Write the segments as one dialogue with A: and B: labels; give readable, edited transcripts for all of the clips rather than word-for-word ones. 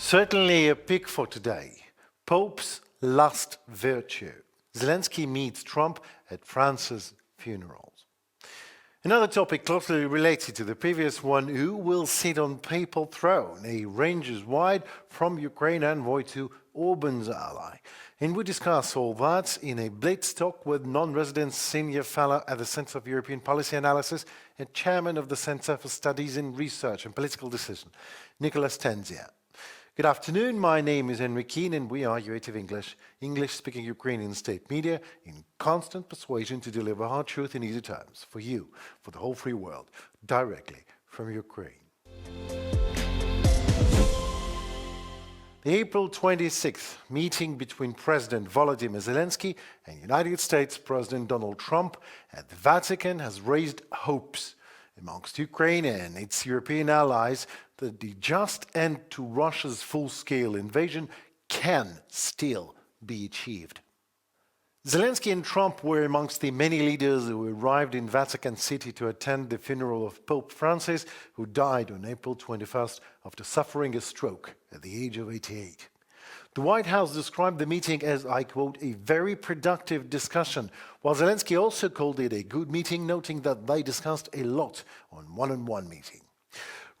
A: Certainly a pick for today. Pope's last virtue. Zelensky meets Trump at Francis' funerals. Another topic closely related to the previous one, who will sit on papal throne? A ranges wide from Ukraine envoy to Orban's ally. And we discuss all that in a BlitzTalk with non-resident senior fellow at the Center of European Policy Analysis and chairman of the Center for Studies in Research and Political Decision, Nicolas Tenzier. Good afternoon, my name is Henry Keane and we are UATV English, English-speaking Ukrainian state media in constant persuasion to deliver hard truth in easy terms for you, for the whole free world, directly from Ukraine. The April 26th meeting between President Volodymyr Zelensky and United States President Donald Trump at the Vatican has raised hopes amongst Ukraine and its European allies that the just end to Russia's full-scale invasion can still be achieved. Zelensky and Trump were amongst the many leaders who arrived in Vatican City to attend the funeral of Pope Francis, who died on April 21st after suffering a stroke at the age of 88. The White House described the meeting as, I quote, a very productive discussion, while Zelensky also called it a good meeting, noting that they discussed a lot on one-on-one meeting.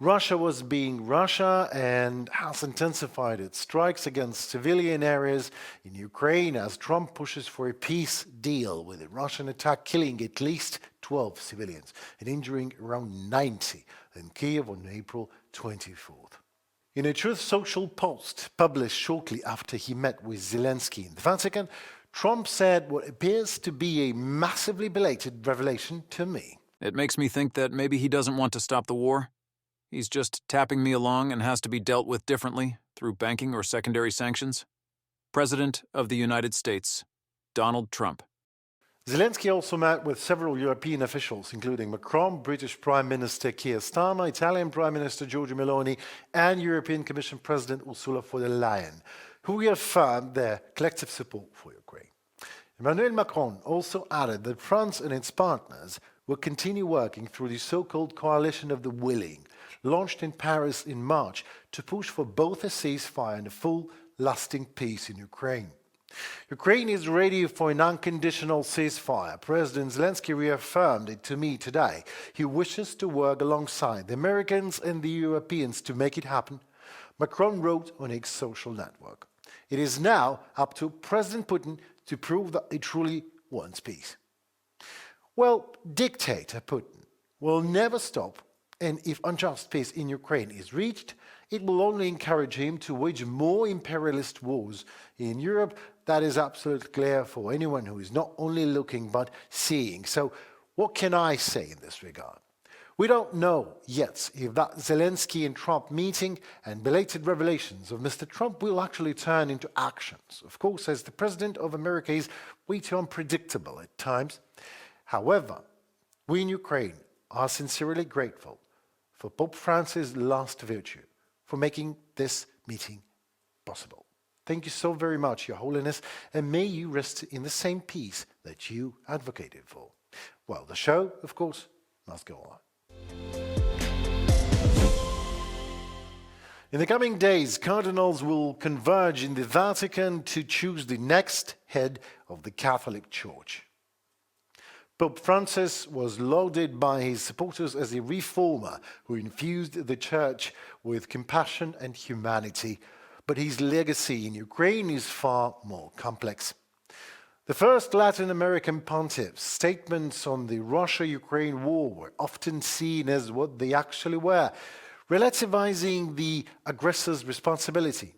A: Russia was being Russia and has intensified its strikes against civilian areas in Ukraine as Trump pushes for a peace deal with a Russian attack killing at least 12 civilians and injuring around 90 in Kiev on April 24th. In a Truth Social post published shortly after he met with Zelensky in the Vatican, Trump said what appears to be a massively belated revelation to me.
B: It makes me think that maybe he doesn't want to stop the war. He's just tapping me along and has to be dealt with differently through banking or secondary sanctions. President of the United States, Donald Trump.
A: Zelensky also met with several European officials, including Macron, British Prime Minister Keir Starmer, Italian Prime Minister Giorgia Meloni, and European Commission President Ursula von der Leyen, who reaffirmed their collective support for Ukraine. Emmanuel Macron also added that France and its partners will continue working through the so-called Coalition of the Willing, launched in Paris in March to push for both a ceasefire and a full, lasting peace in Ukraine. Ukraine is ready for an unconditional ceasefire. President Zelensky reaffirmed it to me today. He wishes to work alongside the Americans and the Europeans to make it happen, Macron wrote on his social network. It is now up to President Putin to prove that he truly wants peace. Well, dictator Putin will never stop, and if unjust peace in Ukraine is reached, it will only encourage him to wage more imperialist wars in Europe. That is absolutely clear for anyone who is not only looking but seeing. So what can I say in this regard? We don't know yet if that Zelensky and Trump meeting and belated revelations of Mr. Trump will actually turn into actions. Of course, as the President of America is way too unpredictable at times. However, we in Ukraine are sincerely grateful for Pope Francis' last virtue, for making this meeting possible. Thank you so very much, Your Holiness, and may you rest in the same peace that you advocated for. Well, the show, of course, must go on. In the coming days, cardinals will converge in the Vatican to choose the next head of the Catholic Church. Pope Francis was lauded by his supporters as a reformer who infused the Church with compassion and humanity. But his legacy in Ukraine is far more complex. The first Latin American pontiff's statements on the Russia-Ukraine war were often seen as what they actually were, relativizing the aggressor's responsibility.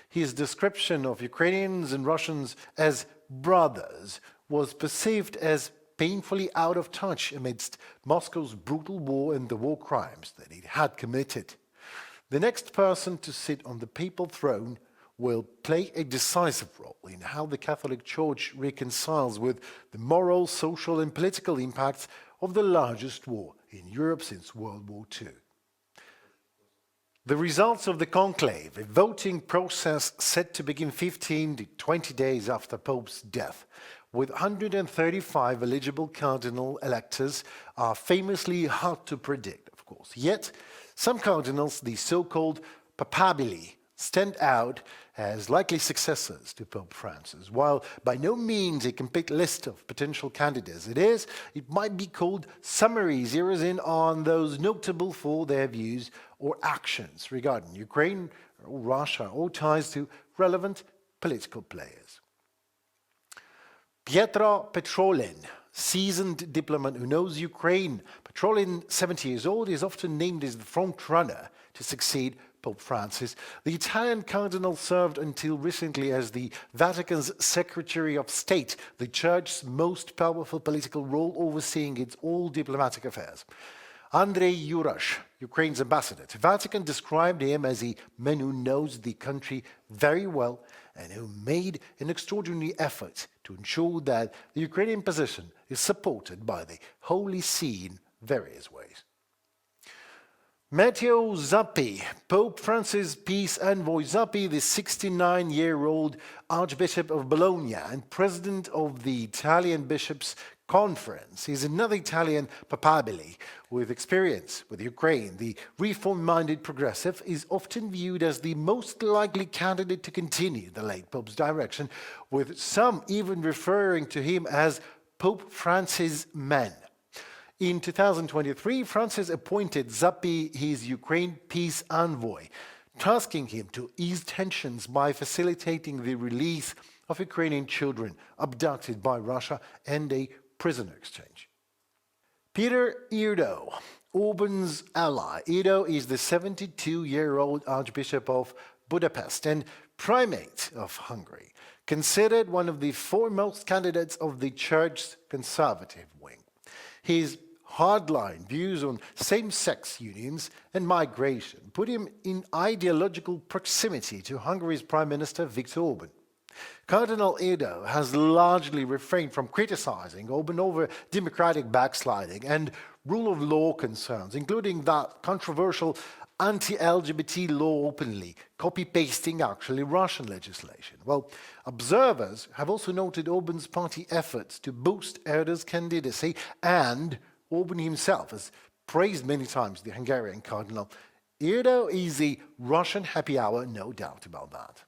A: His description of Ukrainians and Russians as brothers was perceived as painfully out of touch amidst Moscow's brutal war and the war crimes that it had committed. The next person to sit on the papal throne will play a decisive role in how the Catholic Church reconciles with the moral, social and political impacts of the largest war in Europe since World War II. The results of the conclave, a voting process set to begin 15 to 20 days after Pope's death, with 135 eligible cardinal electors, are famously hard to predict, of course. Yet, some cardinals, the so-called papabili, stand out as likely successors to Pope Francis. While by no means a complete list of potential candidates it might be called summary, zeroes in on those notable for their views or actions regarding Ukraine or Russia or ties to relevant political players. Pietro Petrolin, seasoned diplomat who knows Ukraine. Petrolin, 70 years old, is often named as the front runner to succeed Pope Francis. The Italian cardinal served until recently as the Vatican's Secretary of State, the Church's most powerful political role overseeing its all diplomatic affairs. Andrei Yurash, Ukraine's ambassador to Vatican, described him as a man who knows the country very well and who made an extraordinary effort to ensure that the Ukrainian position is supported by the Holy See in various ways. Matteo Zuppi, Pope Francis' peace envoy. Zuppi, the 69-year-old Archbishop of Bologna and president of the Italian Bishops' Conference, is another Italian papabile with experience with Ukraine. The reform-minded progressive is often viewed as the most likely candidate to continue the late Pope's direction, with some even referring to him as Pope Francis' man. In 2023, Francis appointed Zuppi his Ukraine peace envoy, tasking him to ease tensions by facilitating the release of Ukrainian children abducted by Russia and a prisoner exchange. Peter Erdo, Orban's ally. Erdo is the 72-year-old Archbishop of Budapest and Primate of Hungary, considered one of the foremost candidates of the Church's conservative wing. His hardline views on same-sex unions and migration put him in ideological proximity to Hungary's Prime Minister Viktor Orban. Cardinal Erdo has largely refrained from criticizing Orban over democratic backsliding and rule of law concerns, including that controversial anti-LGBT law openly copy-pasting actually Russian legislation. Well, observers have also noted Orban's party efforts to boost Erdo's candidacy, and Orban himself has praised many times the Hungarian cardinal. Erdo is a Russian happy hour, no doubt about that.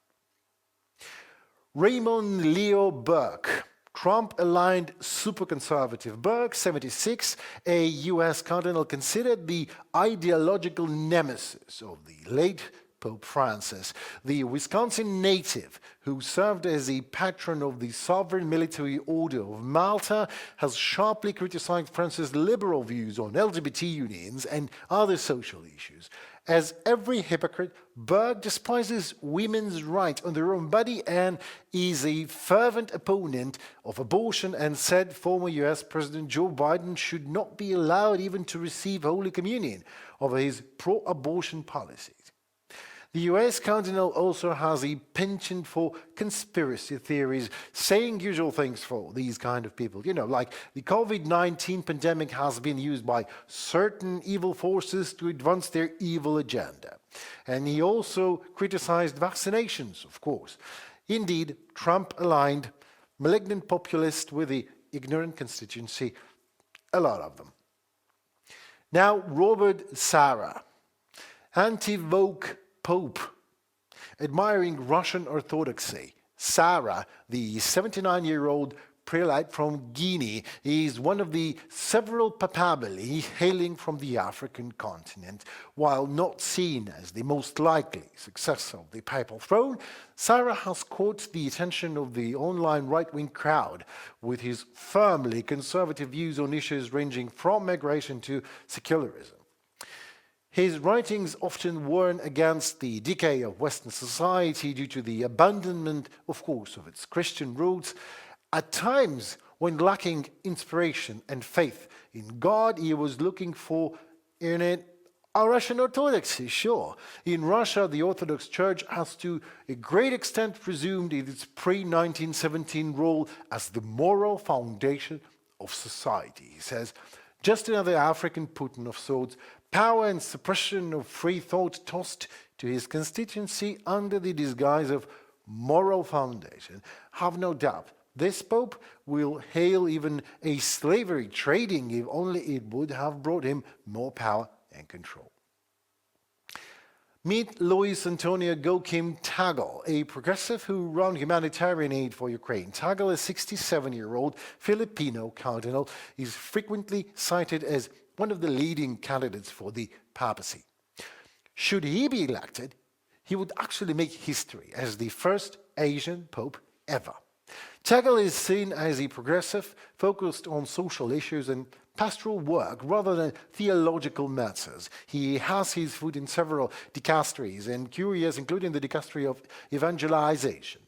A: Raymond Leo Burke, Trump-aligned super-conservative. Burke, 76, a U.S. cardinal considered the ideological nemesis of the late Pope Francis. The Wisconsin native, who served as a patron of the Sovereign Military Order of Malta, has sharply criticized Francis' liberal views on LGBT unions and other social issues. As every hypocrite, Burke despises women's rights on their own body and is a fervent opponent of abortion, and said former US President Joe Biden should not be allowed even to receive Holy Communion over his pro-abortion policies. The US cardinal also has a penchant for conspiracy theories, saying usual things for these kind of people. You know, like the COVID-19 pandemic has been used by certain evil forces to advance their evil agenda. And he also criticized vaccinations, of course. Indeed, Trump aligned malignant populists with the ignorant constituency, a lot of them. Now, Robert Sarah, anti-woke Pope, admiring Russian Orthodoxy. Sarah, the 79-year-old prelate from Guinea, is one of the several papabili hailing from the African continent. While not seen as the most likely successor of the papal throne, Sarah has caught the attention of the online right-wing crowd with his firmly conservative views on issues ranging from migration to secularism. His writings often warn against the decay of Western society due to the abandonment, of course, of its Christian roots. At times, when lacking inspiration and faith in God, he was looking for in it a Russian Orthodoxy, sure. In Russia, the Orthodox Church has to a great extent resumed its pre-1917 role as the moral foundation of society. He says, just another African Putin of sorts, power and suppression of free thought tossed to his constituency under the disguise of moral foundation. Have no doubt, this Pope will hail even a slavery trading if only it would have brought him more power and control. Meet Luis Antonio Gokim Tagle, a progressive who runs humanitarian aid for Ukraine. Tagle, a 67-year-old Filipino cardinal, is frequently cited as one of the leading candidates for the papacy. Should he be elected, he would actually make history as the first Asian pope ever. Tagle is seen as a progressive, focused on social issues and pastoral work rather than theological matters. He has his foot in several dicasteries and curias, including the dicastery of evangelization.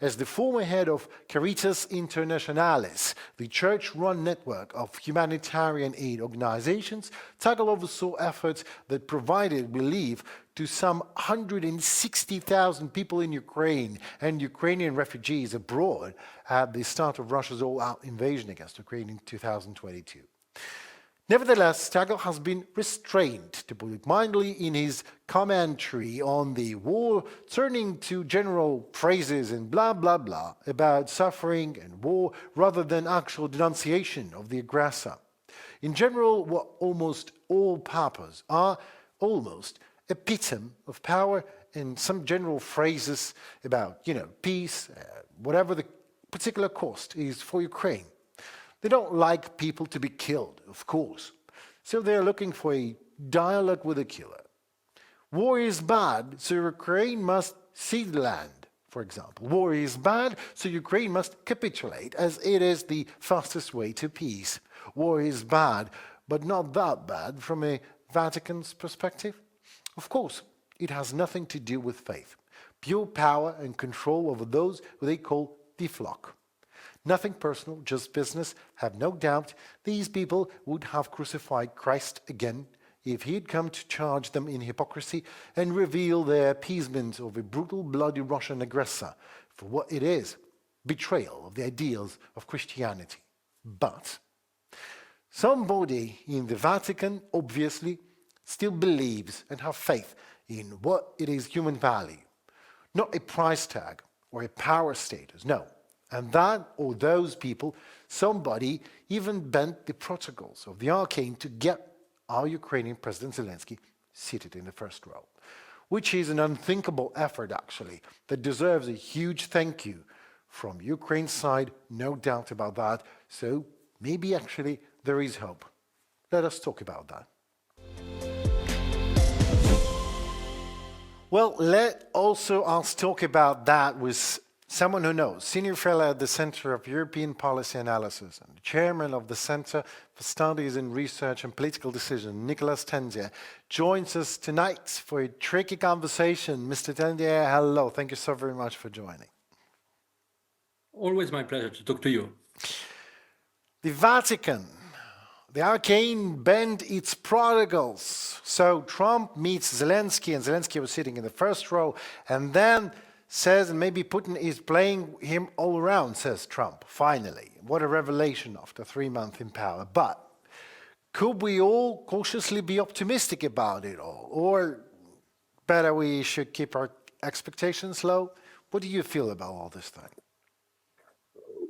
A: As the former head of Caritas Internationalis, the church-run network of humanitarian aid organizations, Tagle oversaw efforts that provided relief to some 160,000 people in Ukraine and Ukrainian refugees abroad at the start of Russia's all-out invasion against Ukraine in 2022. Nevertheless, Tagle has been restrained, to put it mildly, in his commentary on the war, turning to general phrases and blah, blah, blah about suffering and war rather than actual denunciation of the aggressor. In general, what almost all papas are almost epitome of power and some general phrases about, peace, whatever the particular cost is for Ukraine. They don't like people to be killed, of course. So they're looking for a dialogue with a killer. War is bad, so Ukraine must cede the land, for example. War is bad, so Ukraine must capitulate, as it is the fastest way to peace. War is bad, but not that bad from a Vatican's perspective. Of course, it has nothing to do with faith. Pure power and control over those who they call the flock. Nothing personal, just business. Have no doubt these people would have crucified Christ again if he had come to charge them in hypocrisy and reveal their appeasement of a brutal, bloody Russian aggressor for what it is, betrayal of the ideals of Christianity. But somebody in the Vatican obviously still believes and have faith in what it is human value, not a price tag or a power status, no. And that, or those people, somebody even bent the protocols of the arcane to get our Ukrainian President Zelensky seated in the first row, which is an unthinkable effort, actually, that deserves a huge thank you from Ukraine's side, no doubt about that. So maybe actually there is hope. Let us talk about that. Well, let also us talk about that with someone who knows, senior fellow at the Center of European Policy Analysis and chairman of the Center for Studies in Research and Political Decision, Nicolas Tenzier, joins us tonight for a tricky conversation. Mr. Tenzier, hello. Thank you so very much for joining.
C: Always my pleasure to talk to you.
A: The Vatican, the arcane bent its prodigals. So Trump meets Zelensky, and Zelensky was sitting in the first row, and then says, and maybe Putin is playing him all around, says Trump, finally. What a revelation after 3 months in power. But could we all cautiously be optimistic about it all? Or better we should keep our expectations low? What do you feel about all this thing?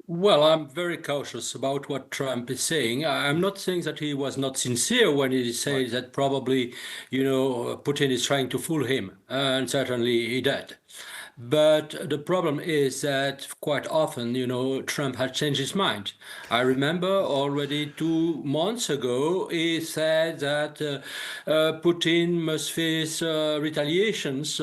C: Well, I'm very cautious about what Trump is saying. I'm not saying that he was not sincere when he says that probably, Putin is trying to fool him, and certainly he did. But the problem is that quite often, Trump has changed his mind. I remember already 2 months ago, he said that Putin must face retaliations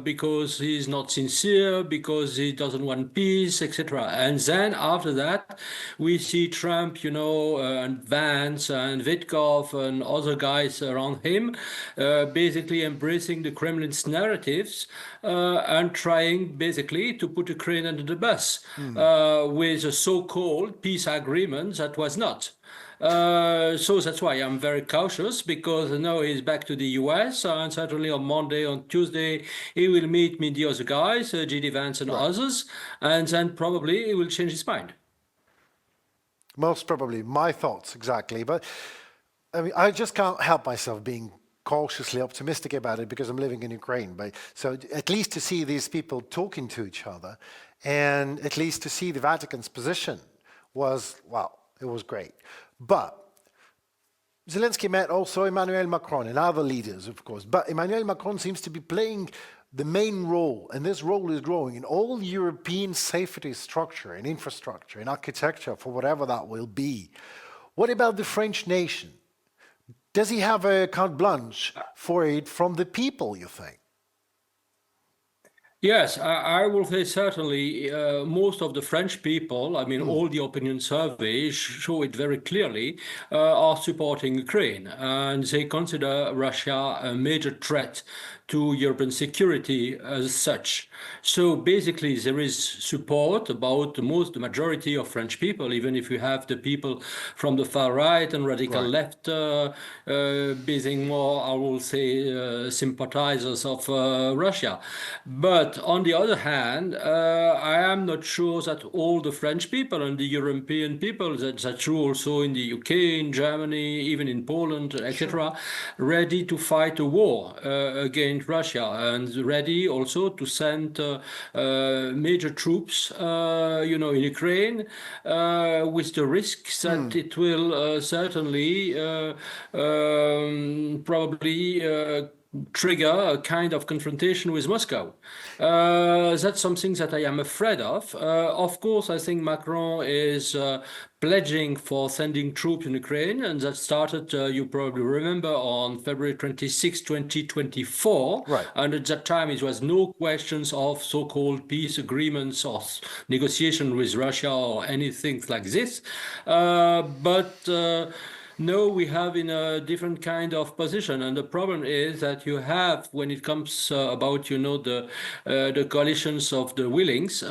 C: because he's not sincere, because he doesn't want peace, etc. And then after that, we see Trump, and Vance and Witkov and other guys around him, basically embracing the Kremlin's narratives and trying basically to put Ukraine under the bus with a so-called peace agreement that was not. So that's why I'm very cautious, because now he's back to the US, and certainly on Monday, on Tuesday, he will meet the other guys, J.D. Vance and others, and then probably he will change his mind.
A: Most probably, my thoughts exactly. But I mean, I just can't help myself being cautiously optimistic about it because I'm living in Ukraine. But so at least to see these people talking to each other, and at least to see the Vatican's position was, well, it was great. But Zelensky met also Emmanuel Macron and other leaders, of course, but Emmanuel Macron seems to be playing the main role, and this role is growing in all European safety structure and infrastructure and architecture for whatever that will be. What about the French nation? Does he have a carte blanche for it from the people, you think?
C: Yes, I will say certainly most of the French people, I mean, all the opinion surveys show it very clearly, are supporting Ukraine. And they consider Russia a major threat to European security as such. So basically, there is support about the majority of French people, even if you have the people from the far right and radical left being more, I will say, sympathizers of Russia. But on the other hand, I am not sure that all the French people and the European people, that's true also in the UK, in Germany, even in Poland, etc., ready to fight a war against Russia and ready also to send major troops, in Ukraine, with the risks that it will certainly probably trigger a kind of confrontation with Moscow. That's something that I am afraid of. Of course, I think Macron is pledging for sending troops in Ukraine, and that started, you probably remember, on February 26, 2024.
A: Right.
C: And at that time, it was no questions of so-called peace agreements or negotiation with Russia or anything like this. No, we have in a different kind of position, and the problem is that you have, when it comes about the coalitions of the willings,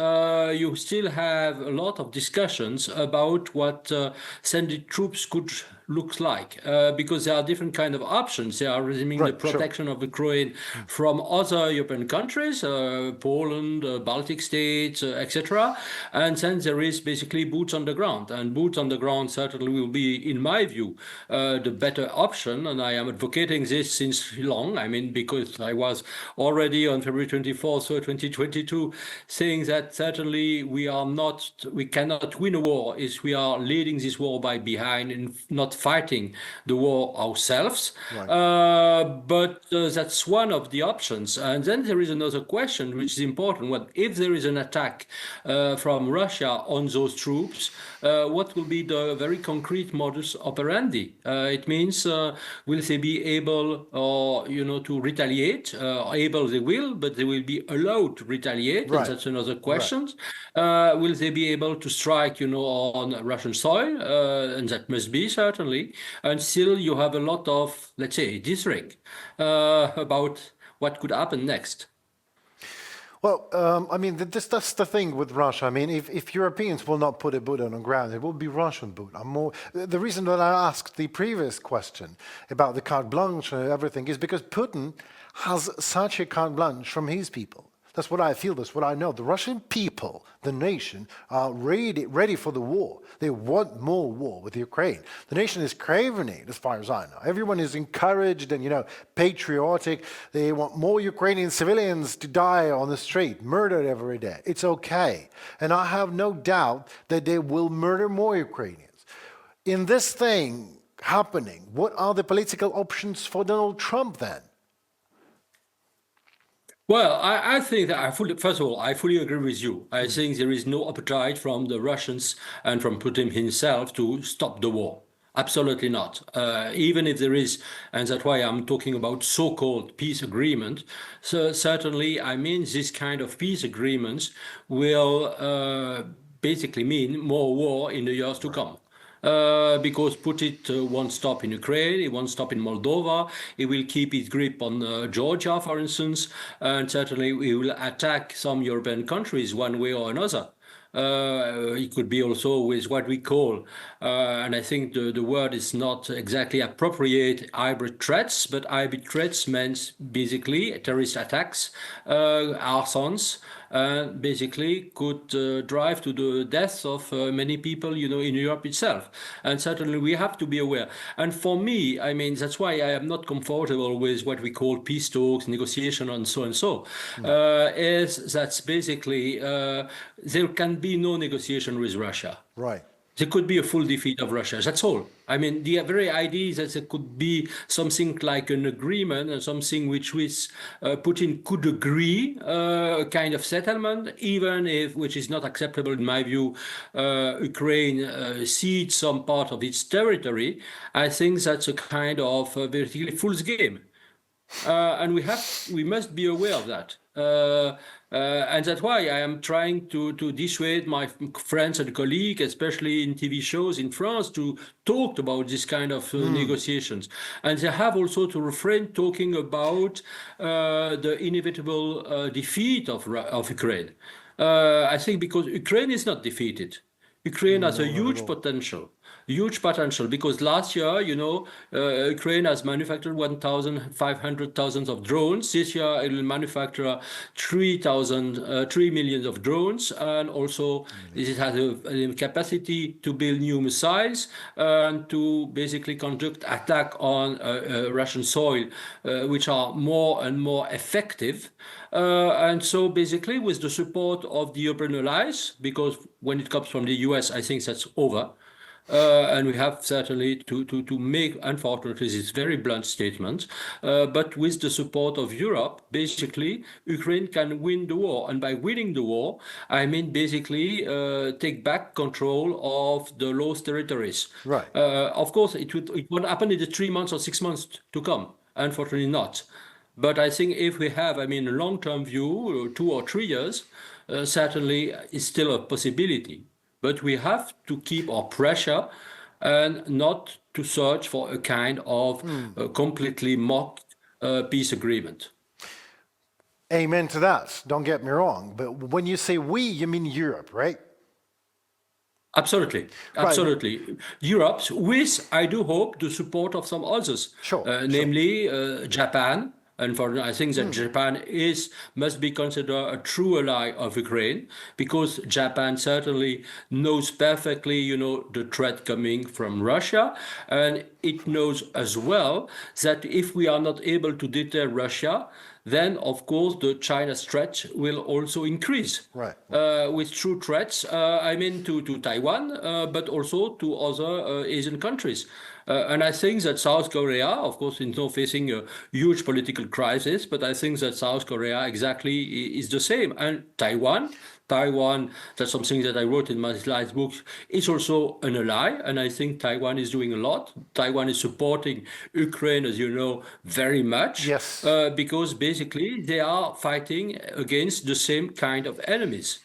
C: you still have a lot of discussions about what sending troops could looks like, because there are different kind of options. There are the protection of Ukraine from other European countries, Poland, Baltic states, etc. And then there is basically boots on the ground, and boots on the ground certainly will be, in my view, the better option. And I am advocating this since long. I mean, because I was already on February 24th, 2022, saying that certainly we cannot win a war if we are leading this war by behind and not fighting the war ourselves. But that's one of the options. And then there is another question, which is important. What if there is an attack from Russia on those troops? What will be the very concrete modus operandi? It means will they be able, to retaliate? Able they will, but they will be allowed to retaliate. And that's another question. Will they be able to strike, on Russian soil? And that must be certainly. And still, you have a lot of, let's say, disrespect about what could happen next.
A: Well, I mean, that's the thing with Russia. I mean, if Europeans will not put a boot on the ground, it will be Russian boot. The reason that I asked the previous question about the carte blanche and everything is because Putin has such a carte blanche from his people. That's what I feel, that's what I know. The Russian people, the nation, are ready for the war. They want more war with Ukraine. The nation is craving it, as far as I know. Everyone is encouraged and, patriotic. They want more Ukrainian civilians to die on the street, murdered every day. It's okay. And I have no doubt that they will murder more Ukrainians. In this thing happening, what are the political options for Donald Trump then?
C: Well, I think that first of all, I fully agree with you. I think there is no appetite from the Russians and from Putin himself to stop the war. Absolutely not. Even if there is, and that's why I'm talking about so-called peace agreement. So certainly, I mean, this kind of peace agreements will basically mean more war in the years to come. Because Putin won't stop in Ukraine, he won't stop in Moldova, he will keep his grip on Georgia, for instance, and certainly he will attack some European countries one way or another. It could be also with what we call, and I think the word is not exactly appropriate, hybrid threats, but hybrid threats means basically terrorist attacks, arsons, basically could drive to the deaths of many people, in Europe itself. And certainly we have to be aware. And for me, I mean, that's why I am not comfortable with what we call peace talks, negotiation, and so and so, is that's basically there can be no negotiation with Russia.
A: Right.
C: There could be a full defeat of Russia. That's all. I mean, the very idea is that there could be something like an agreement and something which Putin could agree, a kind of settlement, even if, which is not acceptable in my view, Ukraine cedes some part of its territory. I think that's a kind of basically fool's game. And we must be aware of that. And that's why I am trying to dissuade my friends and colleagues, especially in TV shows in France, to talk about this kind of negotiations. And they have also to refrain talking about the inevitable defeat of Ukraine. I think because Ukraine is not defeated. Ukraine has a huge potential. Huge potential, because last year, Ukraine has manufactured 1,500,000 of drones. This year, it will manufacture 3 million of drones, and also it has a capacity to build new missiles and to basically conduct attack on Russian soil, which are more and more effective. And so basically with the support of the European allies, because when it comes from the US, I think that's over. And we have certainly to make, unfortunately, this very blunt statement, but with the support of Europe, basically, Ukraine can win the war. And by winning the war, I mean basically take back control of the lost territories.
A: Right.
C: Of course, it won't happen in the 3 months or 6 months to come. Unfortunately not. But I think if we have, I mean, a long-term view, 2 or 3 years, certainly is still a possibility. But we have to keep our pressure and not to search for a kind of completely mocked peace agreement.
A: Amen to that. Don't get me wrong. But when you say we, you mean Europe, right?
C: Absolutely, absolutely. Right. Europe, with, I do hope, the support of some others, namely Japan. And I think that Japan must be considered a true ally of Ukraine, because Japan certainly knows perfectly, the threat coming from Russia, and it knows as well that if we are not able to deter Russia, then of course the China's threat will also increase.
A: Right.
C: With true threats, I mean to Taiwan, but also to other Asian countries. And I think that South Korea, of course, is now facing a huge political crisis, but I think that South Korea exactly is the same. And Taiwan, that's something that I wrote in my last book, is also an ally, and I think Taiwan is doing a lot. Taiwan is supporting Ukraine, as you know, very much.
A: Yes.
C: Because basically they are fighting against the same kind of enemies.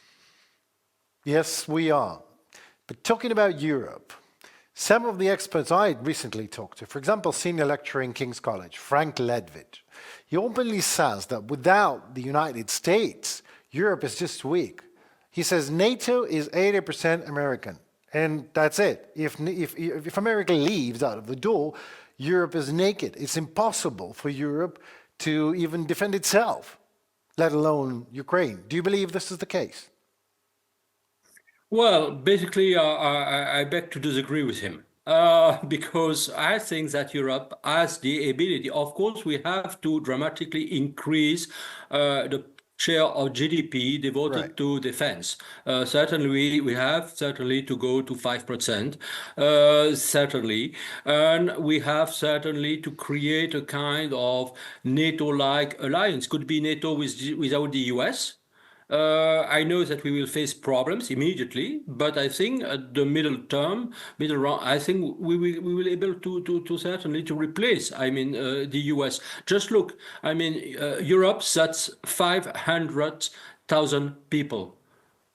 A: Yes, we are. But talking about Europe, some of the experts I recently talked to, for example, senior lecturer in King's College, Frank Ledwidge, he openly says that without the United States, Europe is just weak. He says NATO is 80% American, and that's it. If America leaves out of the door, Europe is naked. It's impossible for Europe to even defend itself, let alone Ukraine. Do you believe this is the case?
C: Well, basically, I beg to disagree with him. Because I think that Europe has the ability. Of course, we have to dramatically increase the share of GDP devoted to defense. Certainly, we have to go to 5%, certainly. And we have certainly to create a kind of NATO-like alliance. Could be NATO without the US. I know that we will face problems immediately, but I think at the middle run, I think we will be able to certainly to replace, I mean, the US. Just look, I mean, Europe, that's 500,000 people.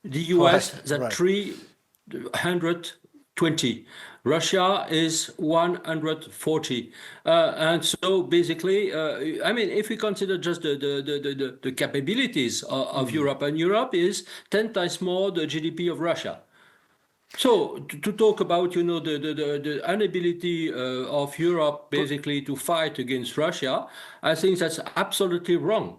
C: The US, that's 320. Russia is 140, and so basically, I mean, if we consider just the capabilities of Europe, and Europe is 10 times more the GDP of Russia. So to talk about, the inability of Europe basically to fight against Russia, I think that's absolutely wrong.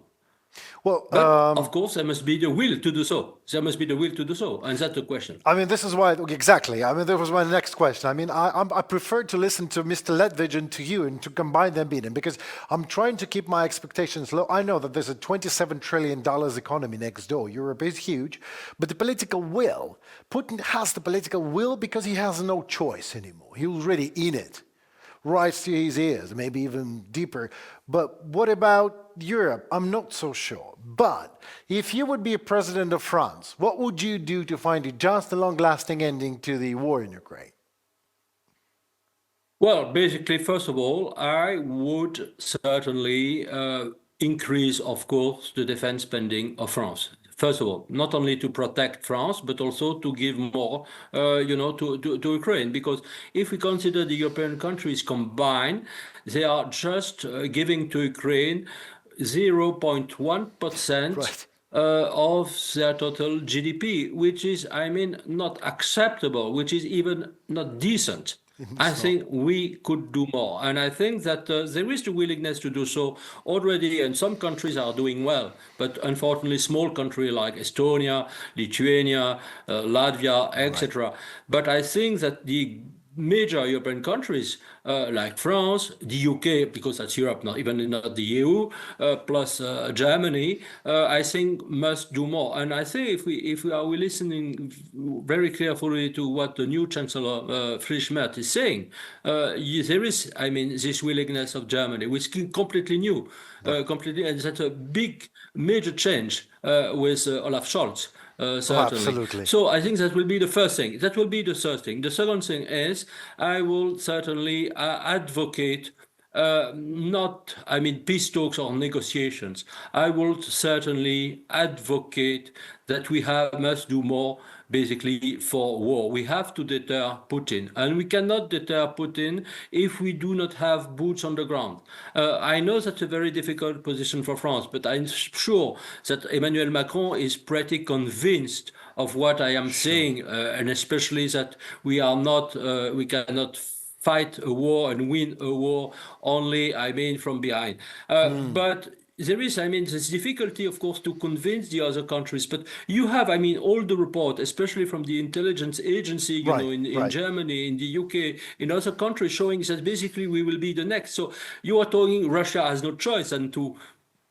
A: Well,
C: But of course, there must be the will to do so. There must be the will to do so, and that's the question.
A: I mean, this is why, exactly. I mean, that was my next question. I mean, I prefer to listen to Mr. Ledwidge and to you and to combine them beating because I'm trying to keep my expectations low. I know that there's a $27 trillion economy next door. Europe is huge, but the political will, Putin has the political will because he has no choice anymore. He was already in it, right to his ears, maybe even deeper. But what about Europe? I'm not so sure. But if you would be a president of France, what would you do to find a just and long-lasting ending to the war in Ukraine?
C: Well, basically, first of all, I would certainly increase, of course, the defense spending of France. First of all, not only to protect France, but also to give more, to Ukraine. Because if we consider the European countries combined, they are just giving to Ukraine 0.1%
A: Right.
C: of their total GDP, which is, I mean, not acceptable, which is even not decent. I think we could do more. And I think that there is the willingness to do so already, and some countries are doing well. But unfortunately, small countries like Estonia, Lithuania, Latvia, etc. But I think that the major European countries like France, the UK, because that's Europe, not even not the EU, plus Germany, I think must do more. And I think if we are listening very carefully to what the new Chancellor Friedrich Merz is saying, there is, I mean, this willingness of Germany, which is completely new, completely, and that's a big, major change with Olaf Scholz. Certainly.
A: absolutely.
C: So I think that will be the first thing. That will be the first thing. The second thing is I will certainly advocate not, I mean, peace talks or negotiations. I will certainly advocate that we must do more basically for war. We have to deter Putin, and we cannot deter Putin if we do not have boots on the ground. I know that's a very difficult position for France, but I'm sure that Emmanuel Macron is pretty convinced of what I am saying, and especially that we cannot fight a war and win a war only, I mean, from behind. But there is, I mean, this difficulty, of course, to convince the other countries. But you have, I mean, all the report, especially from the intelligence agency, you know, in Germany, in the UK, in other countries, showing that basically we will be the next. So you are talking Russia has no choice than to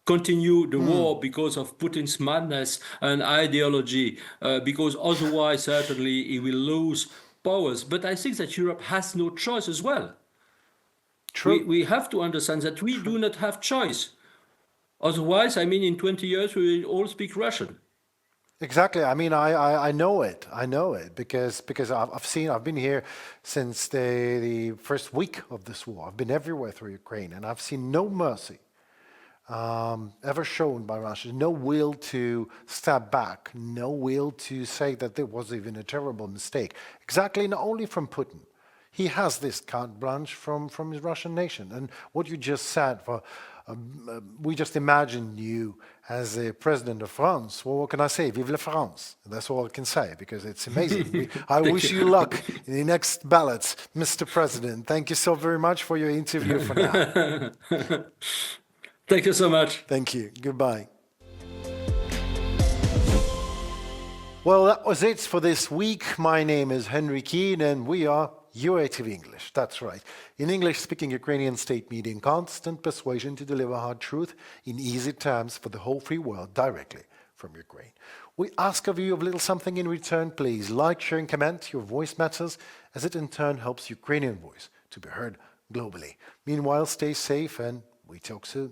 C: continue the war because of Putin's madness and ideology, because otherwise, certainly, he will lose powers. But I think that Europe has no choice as well.
A: True.
C: We have to understand that we do not have choice. Otherwise, I mean, in 20 years, we will all speak Russian.
A: Exactly. I mean, I know it. I know it because I've been here since the first week of this war. I've been everywhere through Ukraine, and I've seen no mercy ever shown by Russia. No will to step back. No will to say that there was even a terrible mistake. Exactly. Not only from Putin. He has this carte blanche from his Russian nation. And what you just said, we just imagined you as a president of France. Well, what can I say? Vive la France. That's all I can say because it's amazing. I wish you luck in the next ballots, Mr. President. Thank you so very much for your interview for now.
C: Thank you so much.
A: Thank you. Goodbye. Well, that was it for this week. My name is Henry Keane and we are UATV English, that's right. In English-speaking Ukrainian state media in constant persuasion to deliver hard truth in easy terms for the whole free world directly from Ukraine. We ask of you a little something in return. Please like, share, and comment. Your voice matters as it in turn helps Ukrainian voice to be heard globally. Meanwhile, stay safe and we talk soon.